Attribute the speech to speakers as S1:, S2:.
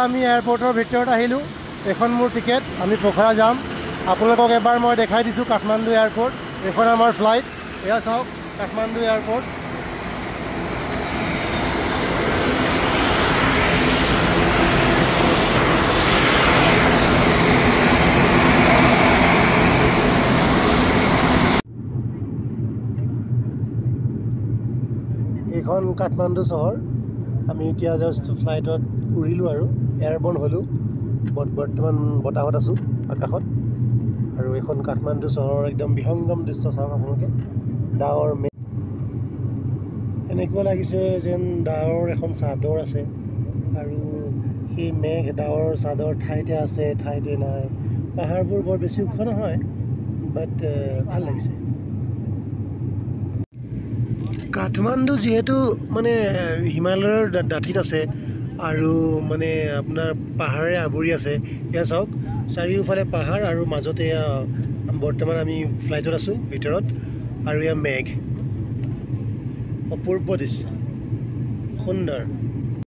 S1: আমি এয়াৰপৰ্টৰ ভিতৰত আহিলোঁ এখন মোৰ টিকেট আমি পোখৰা যাম আপোনালোকক এবাৰ মই দেখাই দিছোঁ কাঠমাণ্ডু এয়াৰপৰ্ট এখন আমাৰ ফ্লাইট এয়া চাওক কাঠমাণ্ডু এয়াৰপৰ্ট এইখন কাঠমাণ্ডু চহৰ আমি এতিয়া জাষ্ট ফ্লাইটত উৰিলোঁ আৰু এয়াৰবৰ্ন হ'লোঁ বৰ্তমান বতাহত আছোঁ আকাশত আৰু এইখন কাঠমাণ্ডু চহৰৰ একদম বিহংগম দৃশ্য চাওক আপোনালোকে ডাৱৰ এনেকুৱা লাগিছে যেন ডাৱৰ এখন চাদৰ আছে আৰু সেই মেঘ ডাৱৰৰ চাদৰ ঠাইতে আছে ঠাইতে নাই পাহাৰবোৰ বৰ বেছি ওখ নহয় বাট ভাল লাগিছে কাঠমাণ্ডু যিহেতু মানে হিমালয়ৰ দাঁতিত আছে আৰু মানে আপোনাৰ পাহাৰে আৱৰি আছে এয়া চাওক চাৰিওফালে পাহাৰ আৰু মাজতে বৰ্তমান আমি ফ্লাইটত আছোঁ ভিতৰত আৰু এয়া মেঘ অপূৰ্ব দৃশ্য সুন্দৰ